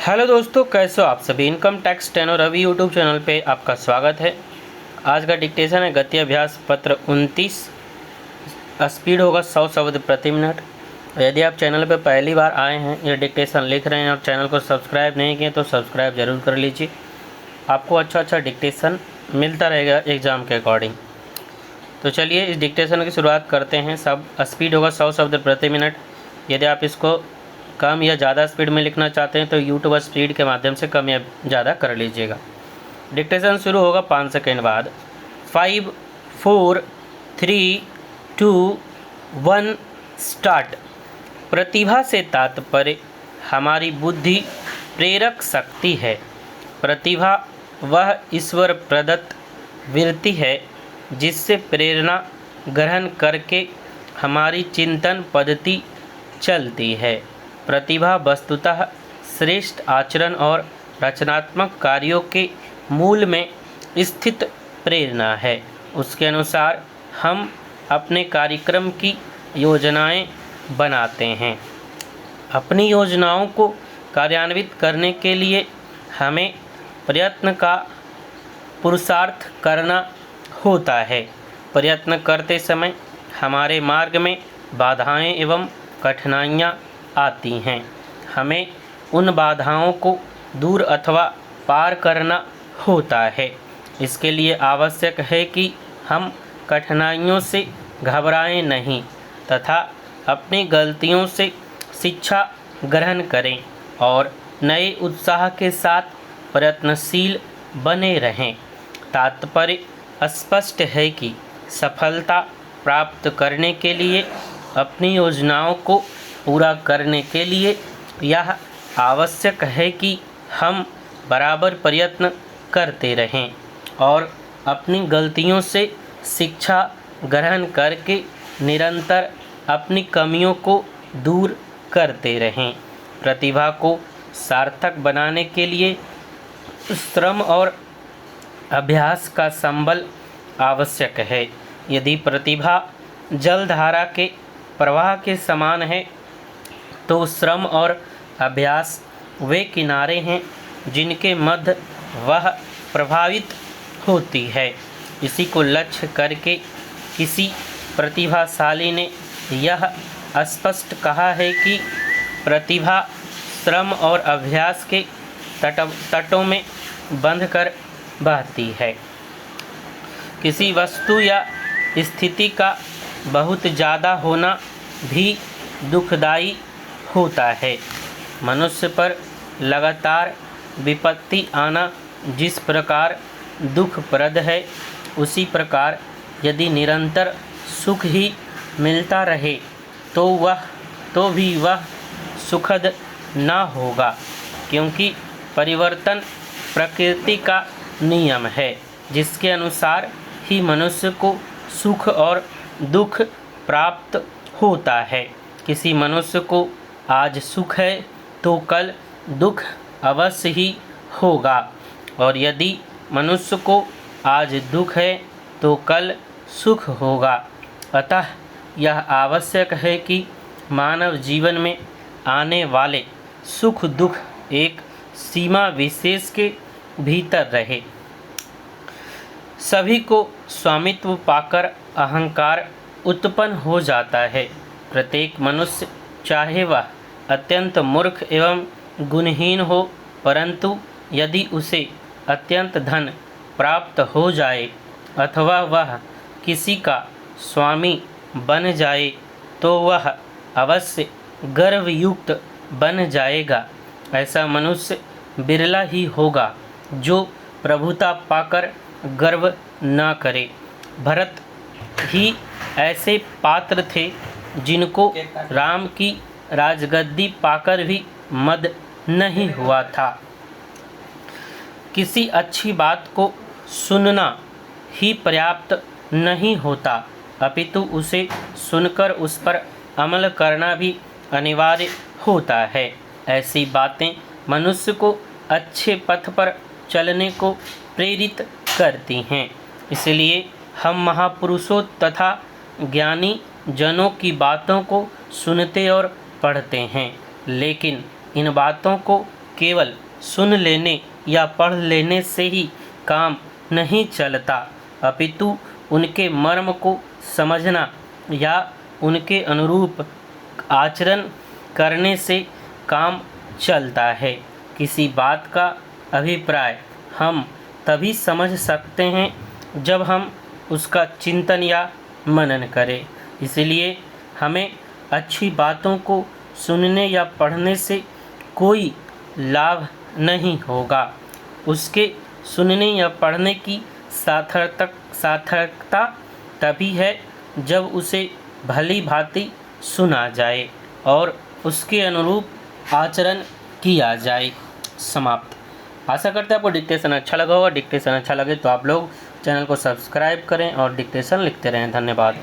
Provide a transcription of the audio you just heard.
Hello दोस्तों, कैसे हो आप सभी। इनकम टैक्स टेनो रवि यूट्यूब चैनल पे आपका स्वागत है। आज का डिक्टेशन है गति अभ्यास पत्र 29। स्पीड होगा 100 शब्द प्रति मिनट। यदि आप चैनल पे पहली बार आए हैं या डिक्टेशन लिख रहे हैं और चैनल को सब्सक्राइब नहीं किए तो सब्सक्राइब ज़रूर कर लीजिए। आपको अच्छा डिक्टेशन मिलता रहेगा एग्ज़ाम के अकॉर्डिंग। तो चलिए इस डिक्टेशन की शुरुआत करते हैं। स्पीड होगा 100 शब्द प्रति मिनट। यदि आप इसको कम या ज़्यादा स्पीड में लिखना चाहते हैं तो यूट्यूब स्पीड के माध्यम से कम या ज़्यादा कर लीजिएगा। डिक्टेशन शुरू होगा 5 सेकेंड बाद। 5, 4, 3, 2, 1 स्टार्ट। प्रतिभा से तात्पर्य हमारी बुद्धि प्रेरक शक्ति है। प्रतिभा वह ईश्वर प्रदत्त वृत्ति है जिससे प्रेरणा ग्रहण करके हमारी चिंतन पद्धति चलती है। प्रतिभा वस्तुतः श्रेष्ठ आचरण और रचनात्मक कार्यों के मूल में स्थित प्रेरणा है। उसके अनुसार हम अपने कार्यक्रम की योजनाएं बनाते हैं। अपनी योजनाओं को कार्यान्वित करने के लिए हमें प्रयत्न का पुरुषार्थ करना होता है। प्रयत्न करते समय हमारे मार्ग में बाधाएं एवं कठिनाइयाँ आती हैं। हमें उन बाधाओं को दूर अथवा पार करना होता है। इसके लिए आवश्यक है कि हम कठिनाइयों से घबराएं नहीं तथा अपनी गलतियों से शिक्षा ग्रहण करें और नए उत्साह के साथ प्रयत्नशील बने रहें। तात्पर्य स्पष्ट है कि सफलता प्राप्त करने के लिए अपनी योजनाओं को पूरा करने के लिए यह आवश्यक है कि हम बराबर प्रयत्न करते रहें और अपनी गलतियों से शिक्षा ग्रहण करके निरंतर अपनी कमियों को दूर करते रहें। प्रतिभा को सार्थक बनाने के लिए श्रम और अभ्यास का संबल आवश्यक है। यदि प्रतिभा जलधारा के प्रवाह के समान है तो श्रम और अभ्यास वे किनारे हैं जिनके मध्य वह प्रभावित होती है। इसी को लक्ष्य करके किसी प्रतिभाशाली ने यह स्पष्ट कहा है कि प्रतिभा श्रम और अभ्यास के तटों में बंधकर बहती है। किसी वस्तु या स्थिति का बहुत ज़्यादा होना भी दुखदाई होता है। मनुष्य पर लगातार विपत्ति आना जिस प्रकार दुखप्रद है, उसी प्रकार यदि निरंतर सुख ही मिलता रहे तो भी वह सुखद न होगा, क्योंकि परिवर्तन प्रकृति का नियम है जिसके अनुसार ही मनुष्य को सुख और दुख प्राप्त होता है। किसी मनुष्य को आज सुख है तो कल दुख अवश्य ही होगा, और यदि मनुष्य को आज दुख है तो कल सुख होगा। अतः यह आवश्यक है कि मानव जीवन में आने वाले सुख दुख एक सीमा विशेष के भीतर रहे। सभी को स्वामित्व पाकर अहंकार उत्पन्न हो जाता है। प्रत्येक मनुष्य चाहे वह अत्यंत मूर्ख एवं गुणहीन हो, परंतु यदि उसे अत्यंत धन प्राप्त हो जाए अथवा वह किसी का स्वामी बन जाए तो वह अवश्य गर्वयुक्त बन जाएगा। ऐसा मनुष्य बिरला ही होगा जो प्रभुता पाकर गर्व न करे। भरत ही ऐसे पात्र थे जिनको राम की राजगद्दी पाकर भी मद नहीं हुआ था। किसी अच्छी बात को सुनना ही पर्याप्त नहीं होता, अपितु उसे सुनकर उस पर अमल करना भी अनिवार्य होता है। ऐसी बातें मनुष्य को अच्छे पथ पर चलने को प्रेरित करती हैं। इसलिए हम महापुरुषों तथा ज्ञानी जनों की बातों को सुनते और पढ़ते हैं, लेकिन इन बातों को केवल सुन लेने या पढ़ लेने से ही काम नहीं चलता, अपितु उनके मर्म को समझना या उनके अनुरूप आचरण करने से काम चलता है। किसी बात का अभिप्राय हम तभी समझ सकते हैं जब हम उसका चिंतन या मनन करें। इसलिए हमें अच्छी बातों को सुनने या पढ़ने से कोई लाभ नहीं होगा। उसके सुनने या पढ़ने की सार्थकता तभी है जब उसे भली भांति सुना जाए और उसके अनुरूप आचरण किया जाए। समाप्त। आशा करते हैं आपको डिक्टेशन अच्छा लगा होगा। डिक्टेशन अच्छा लगे तो आप लोग चैनल को सब्सक्राइब करें और डिक्टेशन लिखते रहें। धन्यवाद।